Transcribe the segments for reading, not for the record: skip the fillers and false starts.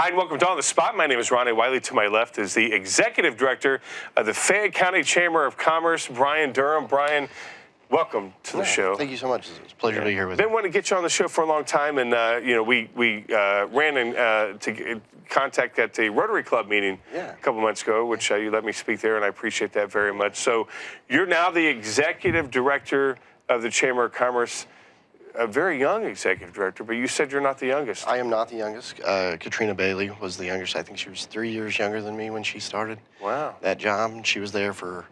Hi, and welcome to On the Spot. My name is Ronnie Wiley. To my left is the Executive Director of the Fayette County Chamber of Commerce, Brian Durham. Brian, welcome to the show. Thank you so much. It's a pleasure to be here with you. Been wanting to get you on the show for a long time, and we ran into contact at the Rotary Club meeting a couple months ago, which you let me speak there, and I appreciate that very much. So you're now the Executive Director of the Chamber of Commerce. A very young executive director, but you said you're not the youngest. I am not the youngest. Katrina Bailey was the youngest. I think she was 3 years younger than me when she started that job. She was there for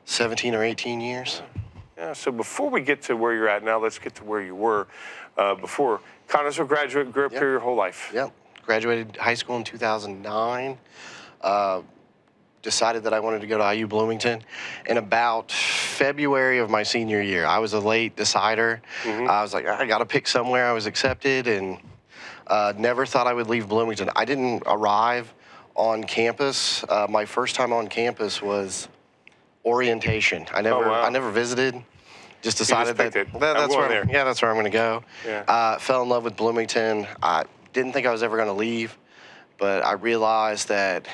17 or 18 years. Yeah, so before we get to where you're at now, let's get to where you were before. Connersville graduate, grew up here your whole life. Yep. Graduated high school in 2009. Decided that I wanted to go to IU Bloomington in about February of my senior year. I was a late decider. I was like, I got to pick somewhere. I was accepted and never thought I would leave Bloomington. I didn't arrive on campus. My first time on campus was orientation. I never visited. Just decided that's where that's where I'm going to go. Yeah. Fell in love with Bloomington. I didn't think I was ever going to leave, but I realized that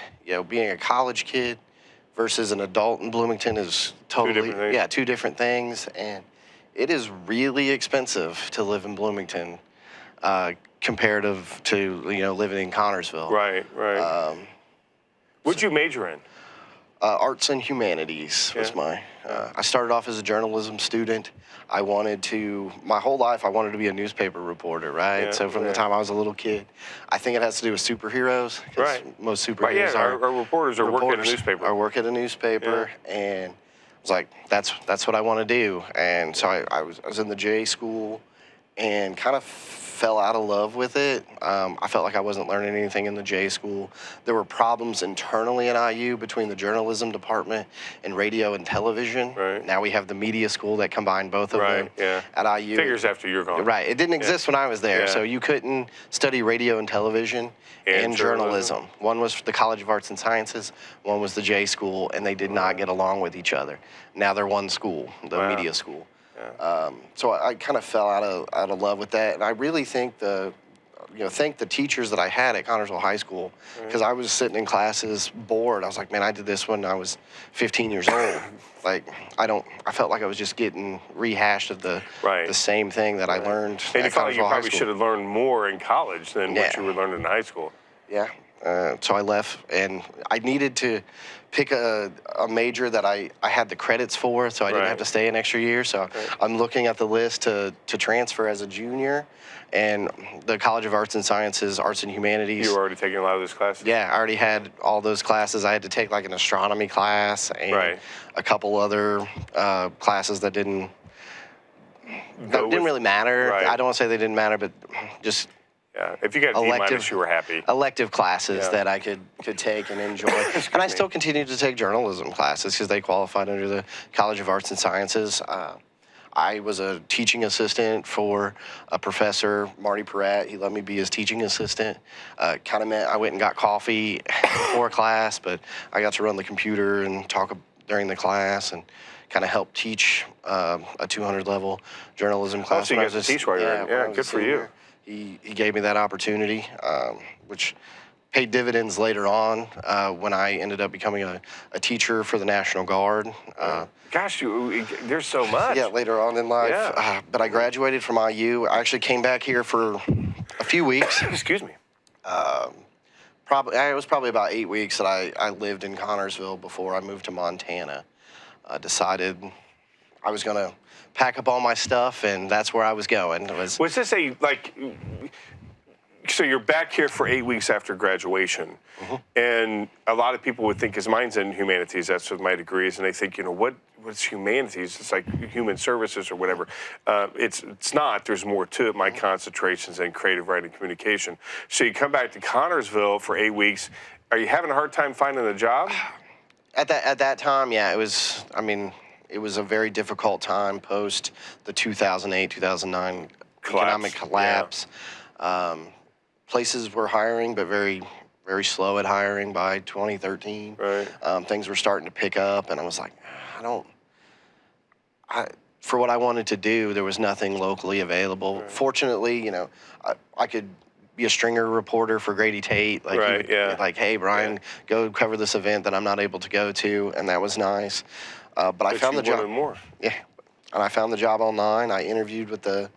being a college kid versus an adult in Bloomington is totally two different things, and it is really expensive to live in Bloomington comparative to living in Connersville. Right. What'd you major in? Arts and humanities was my. I started off as a journalism student. I wanted to, my whole life, I wanted to be a newspaper reporter, right? So from the time I was a little kid, I think it has to do with superheroes. Most superheroes our reporters are working at a newspaper. I work at a newspaper, and I was like, that's what I want to do. And so I was in the JA school and kind of fell out of love with it. I felt like I wasn't learning anything in the J school. There were problems internally at IU between the journalism department and radio and television. Now we have the media school that combined both of them at IU. Figures after you're gone. It didn't exist when I was there, so you couldn't study radio and television and journalism. One was the College of Arts and Sciences, one was the J school, and they did not get along with each other. Now they're one school, the media school. So I kind of fell out of love with that, and I really think thank the teachers that I had at Connersville High School, because I was sitting in classes bored. I was like, man, I did this when I was 15 years old. Like I felt like I was just getting rehashed of the same thing that I learned. And you felt like you probably should have learned more in college than what you were learning in high school. So I left, and I needed to pick a major that I had the credits for, so I didn't have to stay an extra year. So I'm looking at the list to transfer as a junior, and the College of Arts and Sciences, Arts and Humanities. You were already taking a lot of those classes? Yeah, I already had all those classes. I had to take like an astronomy class and a couple other classes that didn't really matter. I don't want to say they didn't matter, but just... if you got a D-, you were happy. Elective classes that I could take and enjoy. And I still continue to take journalism classes because they qualified under the College of Arts and Sciences. I was a teaching assistant for a professor, Marty Peratt. He let me be his teaching assistant. Kind of meant I went and got coffee before class, but I got to run the computer and talk during the class and kind of help teach a 200-level journalism class. So you got to teach while you're in. Good for you. He gave me that opportunity, which paid dividends later on when I ended up becoming a teacher for the National Guard. Gosh, there's so much. Later on in life. But I graduated from IU. I actually came back here for a few weeks. Excuse me. It was probably about 8 weeks that I lived in Connersville before I moved to Montana. Decided I was going to pack up all my stuff, and that's where I was going. Was this so you're back here for 8 weeks after graduation, and a lot of people would think, because mine's in humanities, that's what my degree is, and they think, what's humanities? It's like human services or whatever. It's not. There's more to it. My concentration's in creative writing communication. So you come back to Connersville for 8 weeks. Are you having a hard time finding a job? At that time, it was. It was a very difficult time post the 2008-2009 economic collapse. Places were hiring, but very, very slow at hiring by 2013. Things were starting to pick up, and I was like, for what I wanted to do, there was nothing locally available. Fortunately, I could be a stringer reporter for Grady Tate. Like, Right, yeah. Like, hey, Brian, go cover this event that I'm not able to go to, and that was nice. But I found the job. More. Yeah, and I found the job online. I interviewed with the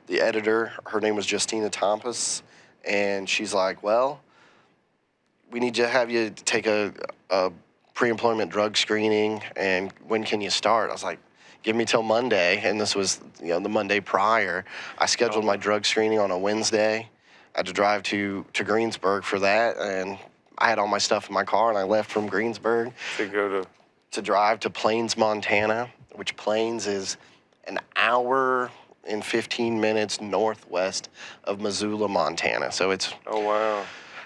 editor. Her name was Justina Tompas, and she's like, well, we need to have you take a pre-employment drug screening, and when can you start? I was like, give me till Monday, and this was the Monday prior. I scheduled my drug screening on a Wednesday. I had to drive to Greensburg for that, and I had all my stuff in my car, and I left from Greensburg to drive to Plains, Montana, which Plains is an hour and 15 minutes northwest of Missoula, Montana. So it's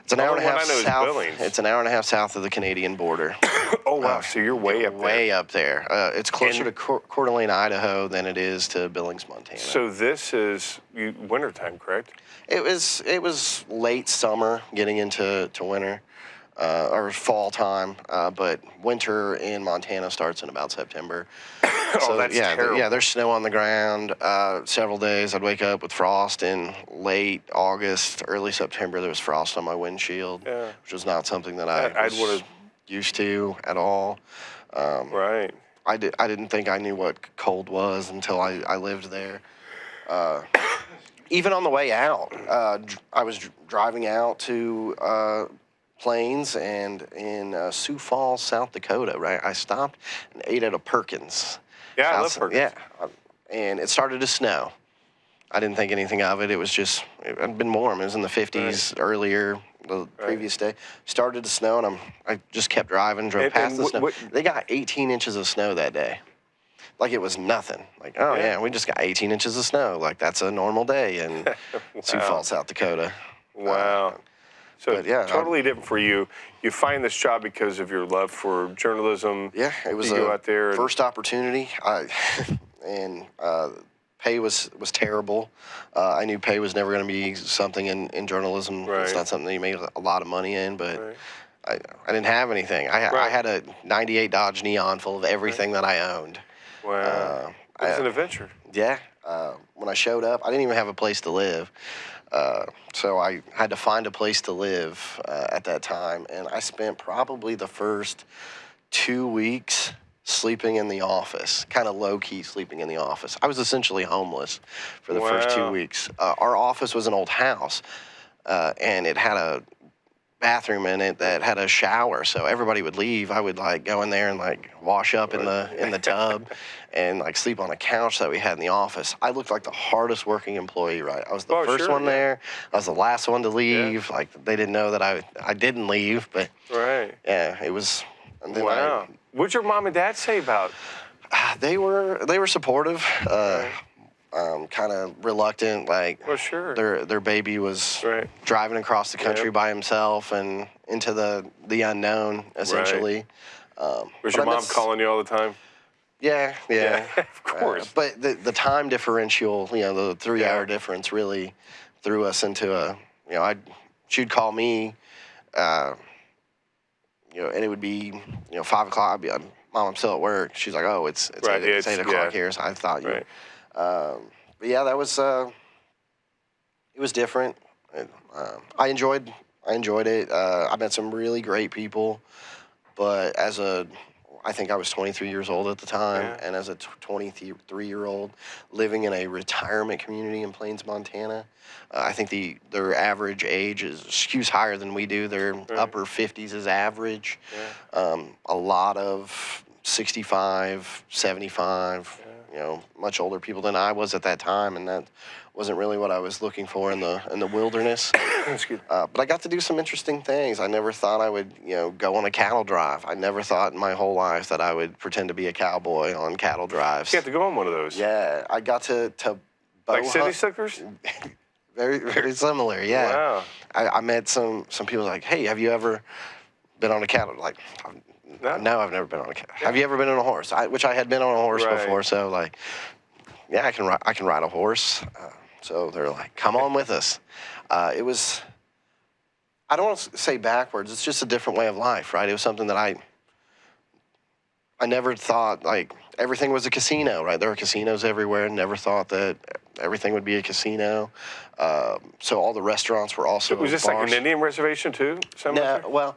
It's an hour and a half south. It's an hour and a half south of the Canadian border. Oh wow! So you're way up there. Way up there. It's closer to Coeur d'Alene, Idaho, than it is to Billings, Montana. So this is wintertime, correct? It was late summer, getting into winter, or fall time. But winter in Montana starts in about September. So, that's terrible. Yeah, there's snow on the ground. Several days I'd wake up with frost. In late August, early September, there was frost on my windshield, which was not something that I was used to at all. Right. I didn't think I knew what cold was until I lived there. Even on the way out, I was driving out to Plains, and in Sioux Falls, South Dakota, right? I stopped and ate at a Perkins. Yeah, I love Perkins. Yeah, and it started to snow. I didn't think anything of it. It had been warm. It was in the 50s earlier, the previous day. Started to snow, and I just kept driving, drove past the snow. They got 18 inches of snow that day. Like it was nothing. Like, we just got 18 inches of snow. Like, that's a normal day in Sioux Falls, South Dakota. Wow. So totally different for you. You find this job because of your love for journalism. Yeah, it was go out there first opportunity. And pay was terrible. I knew pay was never going to be something in journalism. Right. It's not something that you make a lot of money in, but I didn't have anything. I had a 98 Dodge Neon full of everything that I owned. Wow. It was an adventure. Yeah. When I showed up, I didn't even have a place to live. So I had to find a place to live at that time, and I spent probably the first 2 weeks sleeping in the office, kind of low-key sleeping in the office. I was essentially homeless for the first 2 weeks. Our office was an old house, and it had a bathroom in it that had a shower, so everybody would leave. I would go in there and wash up in the tub and sleep on a couch that we had in the office. I looked like the hardest working employee, right? I was the first one there. I was the last one to leave. They didn't know that I didn't leave, but yeah, it was. And then What'd your mom and dad say about? They were supportive. Kind of reluctant, their baby was driving across the country by himself and into the unknown, essentially. Was your mom calling you all the time? Yeah. Of course. But the time differential, the 3-hour difference really threw us into she'd call me, and it would be, 5 o'clock. I'd be like, Mom, I'm still at work. She's like, oh, it's 8 o'clock here, so I thought you... But yeah, that was it was different. I enjoyed it. I met some really great people, but I think I was 23 years old at the time, and as a 23-year-old living in a retirement community in Plains, Montana, I think their average age skews higher than we do. Their upper 50s is average. A lot of 65, 75. Much older people than I was at that time, and that wasn't really what I was looking for in the wilderness. But I got to do some interesting things. I never thought I would, go on a cattle drive. I never thought in my whole life that I would pretend to be a cowboy on cattle drives. You got to go on one of those. Yeah, I got to like city slickers. Very, very similar. Yeah. Wow. I met some people like, hey, have you ever been on a cattle? No, I've never been on a cattle. Have you ever been on a horse? Which I had been on a horse before, so I can ride a horse. So they're like, come on with us. It was, I don't want to say backwards. It's just a different way of life, right? It was something that I never thought, like, everything was a casino, right? There were casinos everywhere. Never thought that everything would be a casino. So all the restaurants were also Was this like bars. an Indian reservation too? Something like No, that? well,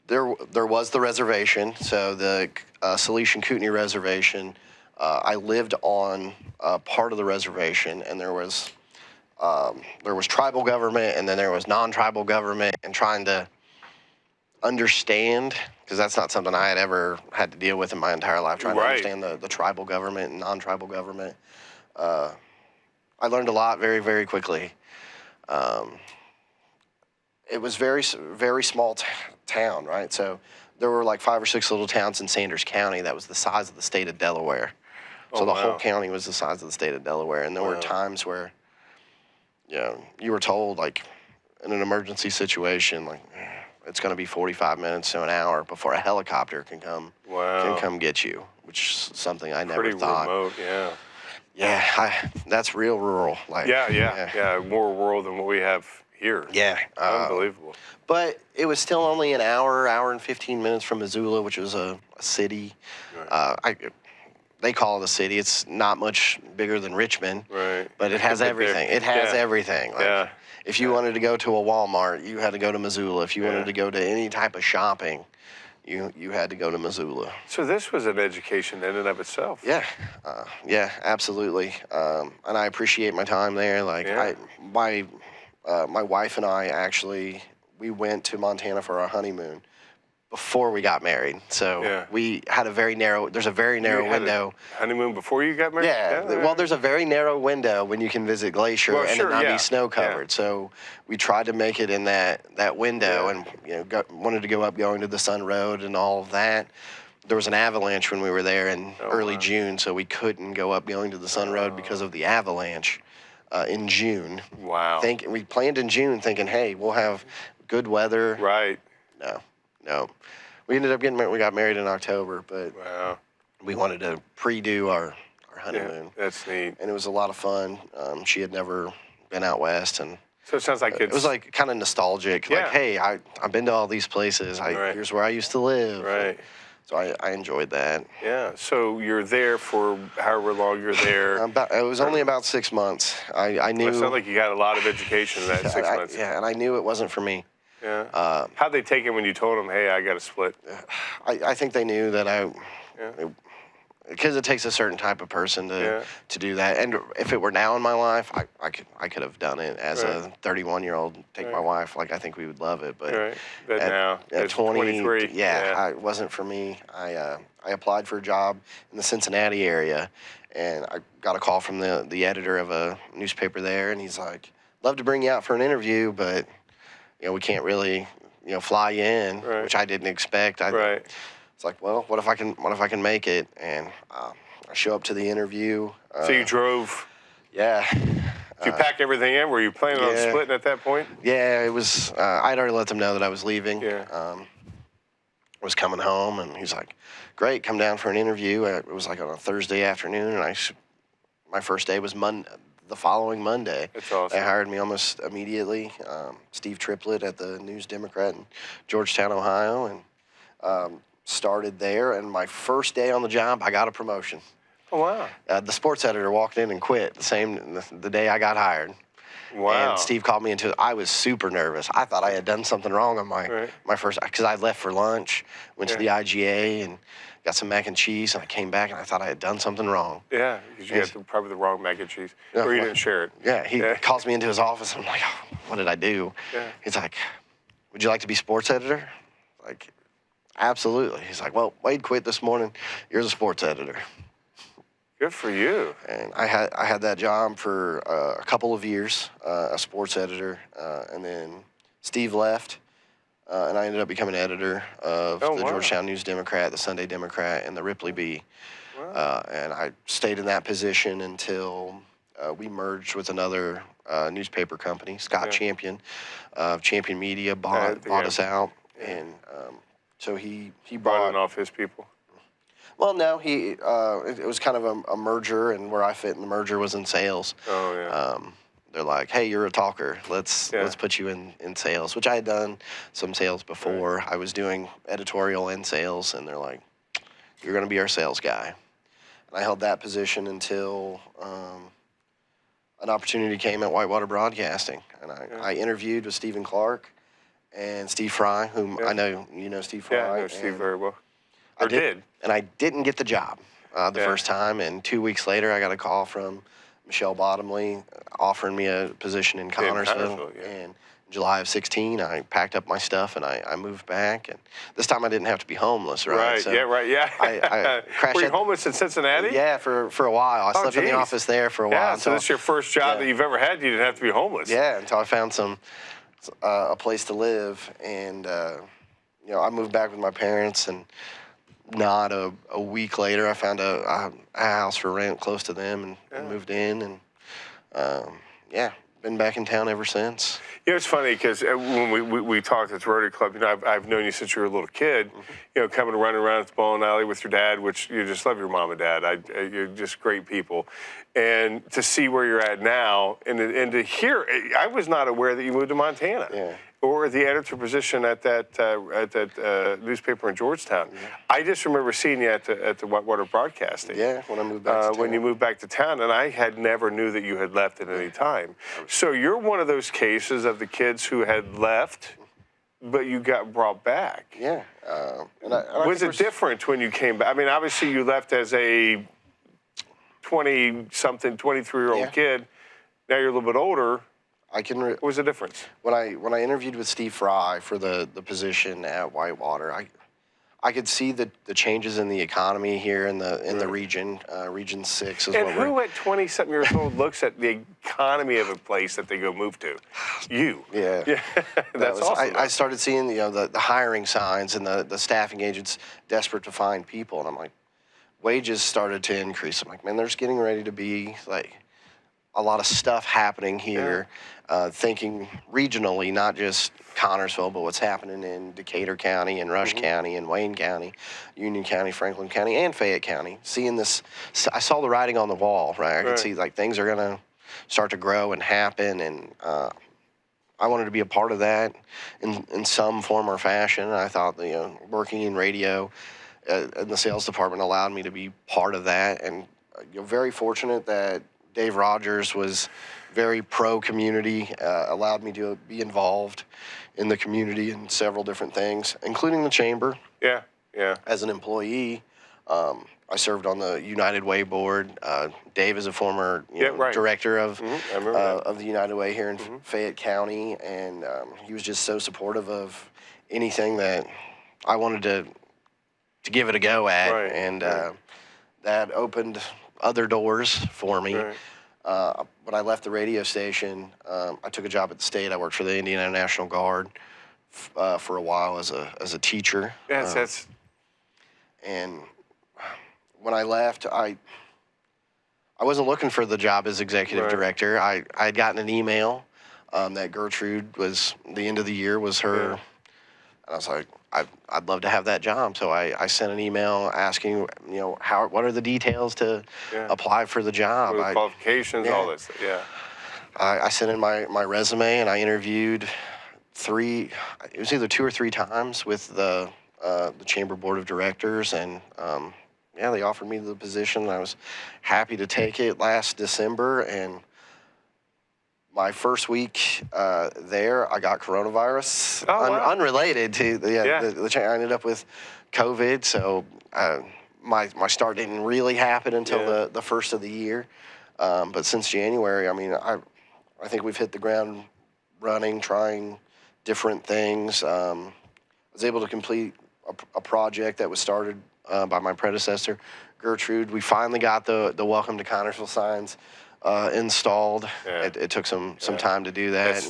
there was the reservation. So the Salish and Kootenai Reservation, I lived on part of the reservation, and there was tribal government, and then there was non-tribal government, and trying to understand, because that's not something I had ever had to deal with in my entire life, trying to Right. understand the tribal government and non-tribal government. I learned a lot very, very quickly. It was very small town, right? So there were like 5 or 6 little towns in Sanders County that was the size of the state of Delaware. So the whole county was the size of the state of Delaware. And there were times where, you were told, like, in an emergency situation, like, it's going to be 45 minutes to an hour before a helicopter can come get you, which is something I never Pretty thought. remote, yeah. Yeah, that's real rural. Like, Yeah, more rural than what we have here. Yeah. Unbelievable. But it was still only an hour and 15 minutes from Missoula, which was a city. Right. They call it a city. It's not much bigger than Richmond, Right. but it has everything. It has everything. Like, if you wanted to go to a Walmart, you had to go to Missoula. If you wanted to go to any type of shopping, you had to go to Missoula. So this was an education in and of itself. Yeah, absolutely. And I appreciate my time there. Like, my wife and I actually, we went to Montana for our honeymoon before we got married. So we had there's a very narrow window. Honeymoon before you got married? Yeah. Well, there's a very narrow window when you can visit Glacier and it not be snow covered. Yeah. So we tried to make it in that window, and wanted to go up going to the Sun Road and all of that. There was an avalanche when we were there in early June, so we couldn't go up going to the Sun Road because of the avalanche in June. Wow. We planned in June thinking, hey, we'll have good weather. Right. No. We ended up we got married in October, but we wanted to pre-do our honeymoon. Yeah, that's neat. And it was a lot of fun. She had never been out west, and so it sounds like it was like kind of nostalgic. Yeah. Like, hey, I've been to all these places. Here's where I used to live. Right. So I enjoyed that. Yeah. So you're there for however long you're there. It was only about 6 months. I knew. It sounds like you got a lot of education in that 6 months. And I knew it wasn't for me. Yeah. How'd they take it when you told them, hey, I got to split? I think they knew that because it takes a certain type of person to do that. And if it were now in my life, I could have done it as a 31-year-old. Take my wife, like, I think we would love it. But But now at 23, it wasn't for me. I applied for a job in the Cincinnati area, and I got a call from the editor of a newspaper there, and he's like, "Love to bring you out for an interview, but we can't really fly you in," which I didn't expect. It's like, well, what if I can make it? And I show up to the interview. So you drove? Yeah. Did you pack everything in? Were you planning on splitting at that point? Yeah, it was. I'd already let them know that I was leaving. Yeah. Was coming home, and he's like, "Great, come down for an interview." It was like on a Thursday afternoon, and my first day was the following Monday. That's awesome. They hired me almost immediately. Steve Triplett at the News Democrat in Georgetown, Ohio, and started there. And my first day on the job, I got a promotion. Oh, wow. The sports editor walked in and quit the day I got hired. Wow. And Steve called me into it. I was super nervous. I thought I had done something wrong on my first, because I left for lunch, went to the IGA, and got some mac and cheese, and I came back, and I thought I had done something wrong. Yeah, because you got probably the wrong mac and cheese, or you didn't share it. Yeah, he calls me into his office, and I'm like, oh, what did I do? Yeah. He's like, would you like to be sports editor? Like, absolutely. He's like, well, Wade quit this morning. You're the sports editor. Good for you. And I had that job for a couple of years, a sports editor, and then Steve left, and I ended up becoming editor of the Georgetown News Democrat, the Sunday Democrat, and the Ripley Bee. Wow. And I stayed in that position until we merged with another newspaper company, Scott Champion, of Champion Media, bought us out, and so he brought in off his people. Well, no, it was kind of a merger, and where I fit in the merger was in sales. Oh, yeah. They're like, hey, you're a talker. Let's put you in sales, which I had done some sales before. I was doing editorial and sales, and they're like, You're going to be our sales guy. And I held that position until an opportunity came at Whitewater Broadcasting. And I interviewed with Stephen Clark and Steve Fry, whom I know you know Steve Fry. Yeah, I know Steve very well. Or did. And I didn't get the job the first time. And 2 weeks later, I got a call from Michelle Bottomley offering me a position in Connersville. And in July of 16, I packed up my stuff and I moved back. And this time I didn't have to be homeless, right? Right, so I crashed. Were you homeless in Cincinnati? Yeah, for a while. I slept in the office there for a while. Yeah, so this is your first job that you've ever had. You didn't have to be homeless. Yeah, until I found a place to live. And, I moved back with my parents, and not a week later, I found a house for rent close to them and moved in. And, been back in town ever since. It's funny because when we talked at the Rotary Club, I've known you since you were a little kid, coming and running around at the bowling alley with your dad, which you just love your mom and dad. You're just great people. And to see where you're at now and to hear, I was not aware that you moved to Montana. Yeah. Or the editor position at that newspaper in Georgetown. Yeah. I just remember seeing you at the Whitewater Broadcasting. Yeah, when I moved back to town. When you moved back to town, and I had never knew that you had left at any time. So you're one of those cases of the kids who had left, but you got brought back. Yeah. Was it different when you came back? I mean, obviously you left as a 20-something, 23-year-old kid. Now you're a little bit older. What was the difference? When I interviewed with Steve Fry for the position at Whitewater, I could see the changes in the economy here in the region. Region 6 is and who at 20-something years old looks at the economy of a place that they go move to? You. Yeah. That's awesome. I started seeing the hiring signs and the staffing agents desperate to find people, and I'm like, wages started to increase. I'm like, man, there's getting ready to be like a lot of stuff happening here. Thinking regionally, not just Connersville, but what's happening in Decatur County and Rush County and Wayne County, Union County, Franklin County, and Fayette County. Seeing this, I saw the writing on the wall, right? I could see like things are going to start to grow and happen, and I wanted to be a part of that in some form or fashion. And I thought, working in radio in the sales department allowed me to be part of that, and very fortunate that Dave Rogers was very pro-community, allowed me to be involved in the community in several different things, including the chamber. Yeah. As an employee, I served on the United Way board. Dave is a former director of the United Way here in Fayette County, and he was just so supportive of anything that I wanted to give it a go at, and that opened other doors for me. When I left the radio station, I took a job at the state. I worked for the Indiana National Guard for a while as a teacher. And when I left, I wasn't looking for the job as executive director. I had gotten an email that Gertrude was, the end of the year was her, and I was like, I'd love to have that job. So I sent an email asking, what are the details to apply for the job? What are the qualifications, all this. I sent in my resume, and I interviewed it was either 2 or 3 times with the Chamber Board of Directors, and they offered me the position. I was happy to take it last December, and my first week there, I got coronavirus, unrelated to I ended up with COVID, so my start didn't really happen until the first of the year. But since January, I mean, I think we've hit the ground running, trying different things. I was able to complete a project that was started by my predecessor, Gertrude. We finally got the Welcome to Connersville signs installed. It took some time to do that.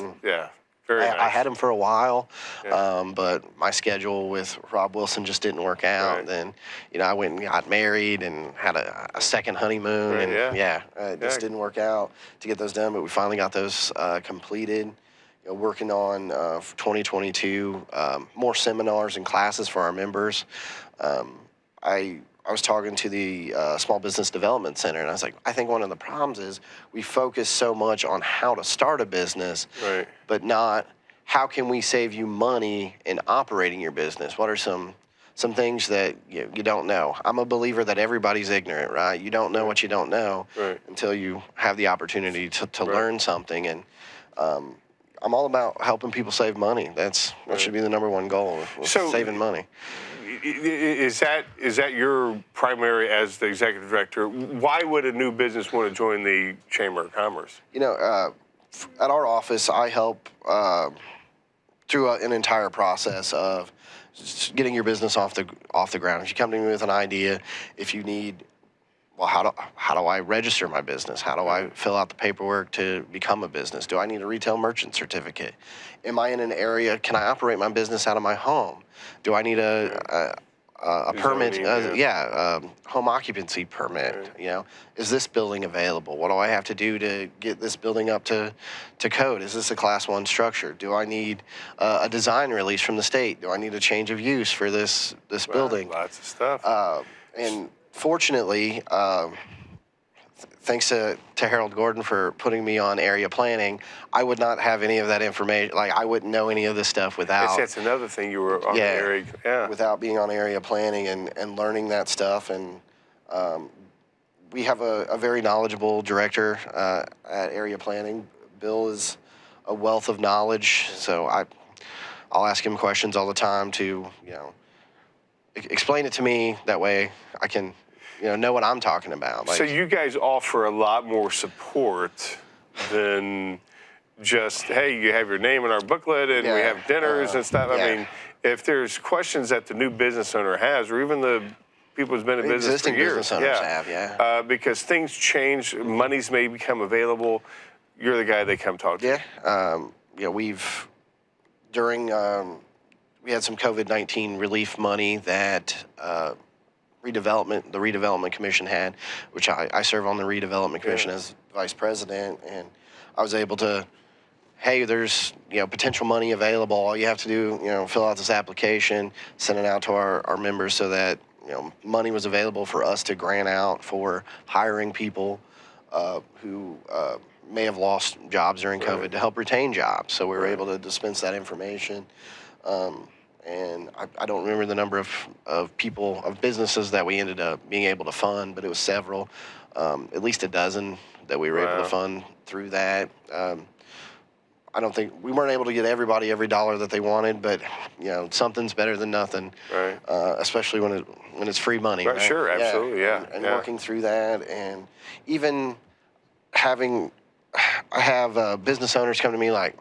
Very nice. I had them for a while, but my schedule with Rob Wilson just didn't work out. Then, I went and got married and had a second honeymoon, it just didn't work out to get those done. But we finally got those completed. Working on 2022 more seminars and classes for our members. I was talking to the Small Business Development Center, and I was like, I think one of the problems is we focus so much on how to start a business, but not how can we save you money in operating your business. What are some some things that you don't know. I'm a believer that everybody's ignorant, right? You don't know what you don't know until you have the opportunity to learn something. And I'm all about helping people save money. That should be the number one goal, saving money. Is that your primary as the executive director? Why would a new business want to join the Chamber of Commerce? At our office, I help through an entire process of getting your business off the ground. If you come to me with an idea, if you need, well, how do I register my business? How do I fill out the paperwork to become a business? Do I need a retail merchant certificate? Am I in an area? Can I operate my business out of my home? Do I need a permit? Home occupancy permit. Is this building available? What do I have to do to get this building up to code? Is this a Class 1 structure? Do I need a design release from the state? Do I need a change of use for this building? Lots of stuff. And fortunately, thanks to Harold Gordon for putting me on area planning, I would not have any of that information. Like, I wouldn't know any of this stuff without. That's another thing, you were on the area. Yeah. Without being on area planning and learning that stuff. And we have a very knowledgeable director at area planning. Bill is a wealth of knowledge, so I'll ask him questions all the time to explain it to me. That way I can know what I'm talking about. So you guys offer a lot more support than just, hey, you have your name in our booklet and we have dinners and stuff. I mean, if there's questions that the new business owner has, or even the people who's been in business for years, business owners have, because things change, monies may become available, you're the guy they come talk to. We had some COVID-19 relief money that the redevelopment commission had, which I serve on the redevelopment commission as vice president, and I was able to, hey, there's potential money available. All you have to do, fill out this application, send it out to our members so that money was available for us to grant out for hiring people who may have lost jobs during COVID to help retain jobs. So we were able to dispense that information. And I don't remember the number of businesses that we ended up being able to fund, but it was several, at least a dozen that we were able to fund through that. I don't think we weren't able to get everybody every dollar that they wanted, but something's better than nothing, especially when it's free money. Right. Sure, absolutely, And working through that, and even I have business owners come to me like,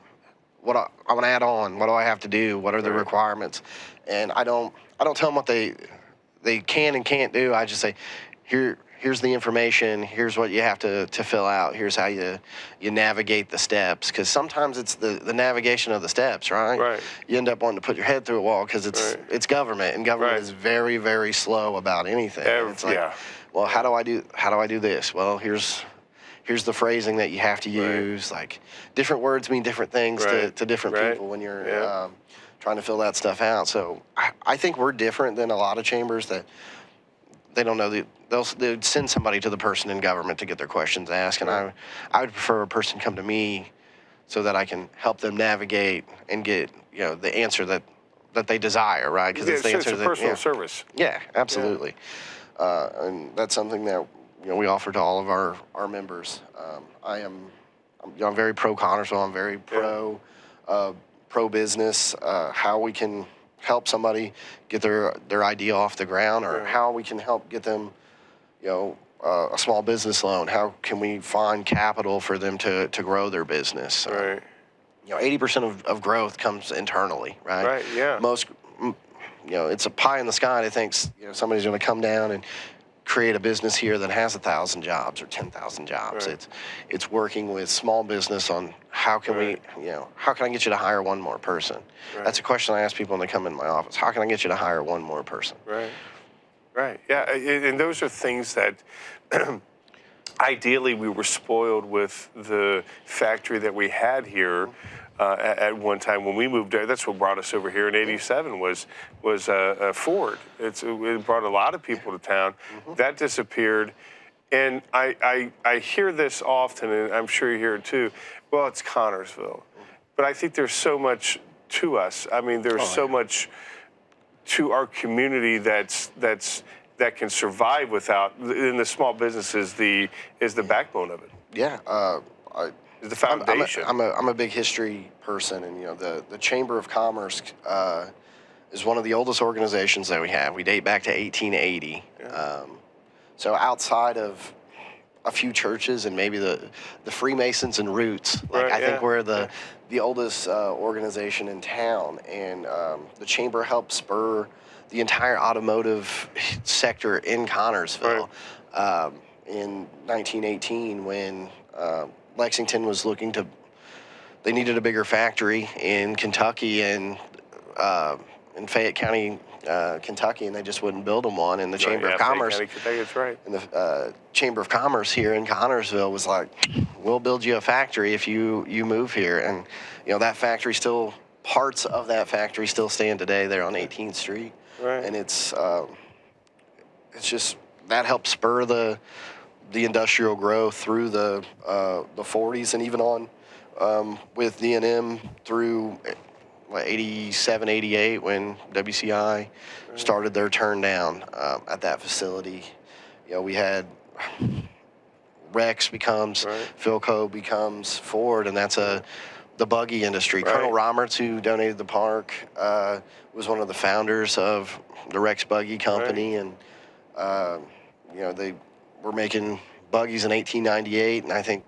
I want to add on. What do I have to do? What are the requirements? And I don't tell them what they can and can't do. I just say, here's the information. Here's what you have to fill out. Here's how you navigate the steps. Because sometimes it's the navigation of the steps, right? Right. You end up wanting to put your head through a wall because it's government, and government is very, very slow about anything. It's like, well, how do I do this? Well, here's the phrasing that you have to use. Like, different words mean different things to different people when you're trying to fill that stuff out. So I think we're different than a lot of chambers that they don't know. They'd send somebody to the person in government to get their questions asked. And I would prefer a person come to me so that I can help them navigate and get the answer that they desire, right? Because it's the answer it's a personal service. Yeah, absolutely. And that's something that we offer to all of our members. I'm very pro Connersville. I'm very pro business. How we can help somebody get their idea off the ground, or how we can help get them, a small business loan. How can we find capital for them to grow their business? 80% of growth comes internally, right? Right. Yeah. It's a pie in the sky that thinks somebody's going to come down and create a business here that has 1,000 jobs or 10,000 jobs. It's working with small business on how can how can I get you to hire one more person? That's a question I ask people when they come in my office. How can I get you to hire one more person? Right. Yeah, and those are things that ideally we were spoiled with the factory that we had here. At one time when we moved there, that's what brought us over here in '87 was Ford. It brought a lot of people to town. That disappeared, and I hear this often, and I'm sure you hear it too. Well, it's Connersville, but I think there's so much to us. I mean, there's so much to our community that can survive without, and the small business is the backbone of it. Yeah. Is the foundation. I'm a big history person, and the Chamber of Commerce is one of the oldest organizations that we have. We date back to 1880. Yeah. So outside of a few churches and maybe the Freemasons and Roots, I think we're the oldest organization in town, and the Chamber helped spur the entire automotive sector in Connorsville. In 1918, when Lexington was they needed a bigger factory in Kentucky and in Fayette County, Kentucky, and they just wouldn't build them one. And the Chamber of Commerce, that's right. And the Chamber of Commerce here in Connorsville was like, "We'll build you a factory if you move here." And that factory still, parts of that factory still stand today there on 18th Street. Right. And it's just that helped spur the industrial growth through the 40s and even on with D&M through 87, 88 when WCI started their turn down at that facility. We had Rex becomes Philco becomes Ford, and that's the buggy industry. Right. Colonel Roberts, who donated the park, was one of the founders of the Rex Buggy Company, and they were making buggies in 1898, and I think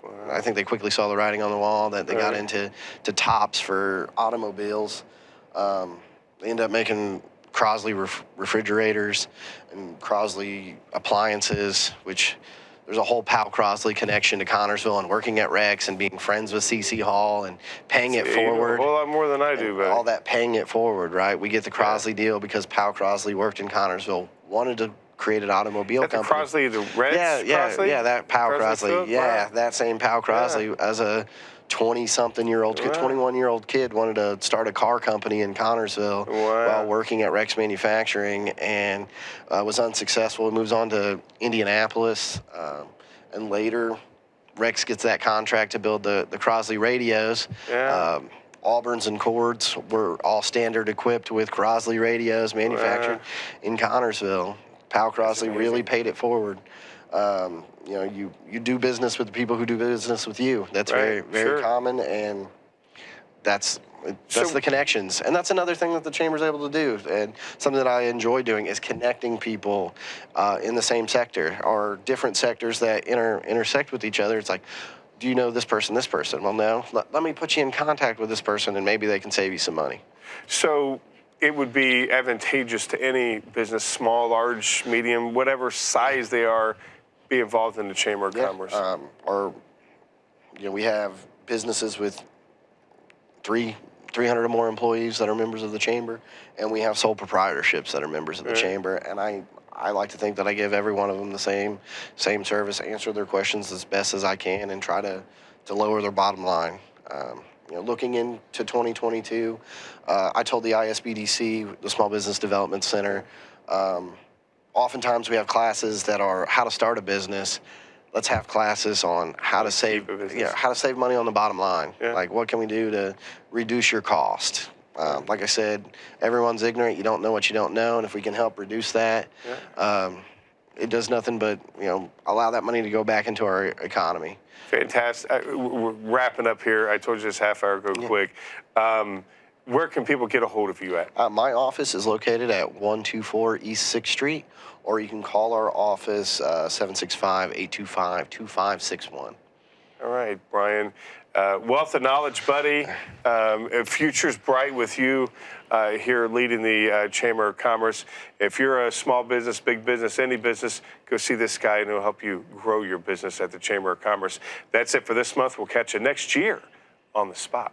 they quickly saw the writing on the wall that they got into tops for automobiles. They ended up making Crosley refrigerators and Crosley appliances, which there's a whole Pal Crosley connection to Connorsville, and working at Rex and being friends with C.C. Hall and paying it forward. You know a whole lot more than I do, but all that paying it forward, right? We get the Crosley deal because Pal Crosley worked in Connorsville, wanted to create an automobile company. The Crosley, the Reds Crosley? Yeah, that Pal Crosley. Yeah, that same Pal Crosley as a 20-something-year-old kid, 21-year-old kid wanted to start a car company in Connorsville while working at Rex Manufacturing, and was unsuccessful. Moves on to Indianapolis, and later Rex gets that contract to build the Crosley radios. Yeah. Auburns and Cords were all standard equipped with Crosley radios manufactured in Connorsville. Pal Crosley really paid it forward. You do business with the people who do business with you. That's very common, and that's the connections. And that's another thing that the Chamber's able to do, and something that I enjoy doing is connecting people in the same sector or different sectors that intersect with each other. It's like, do you know this person, this person? Well, no. Let me put you in contact with this person, and maybe they can save you some money. So it would be advantageous to any business, small, large, medium, whatever size they are, be involved in the Chamber of Commerce. We have businesses with 300 or more employees that are members of the Chamber, and we have sole proprietorships that are members of the Chamber. And I like to think that I give every one of them the same service, answer their questions as best as I can, and try to lower their bottom line. Looking into 2022, I told the ISBDC, the Small Business Development Center, oftentimes we have classes that are how to start a business. Let's have classes on how to save money on the bottom line. Yeah. Like, what can we do to reduce your cost? Like I said, everyone's ignorant. You don't know what you don't know, and if we can help reduce that, it does nothing but allow that money to go back into our economy. Fantastic. We're wrapping up here. I told you this half hour ago quick. Where can people get a hold of you at? My office is located at 124 East 6th Street, or you can call our office 765-825-2561. All right, Brian. Wealth of knowledge, buddy. Future's bright with you here leading the Chamber of Commerce. If you're a small business, big business, any business, go see this guy and he'll help you grow your business at the Chamber of Commerce. That's it for this month. We'll catch you next year on The Spot.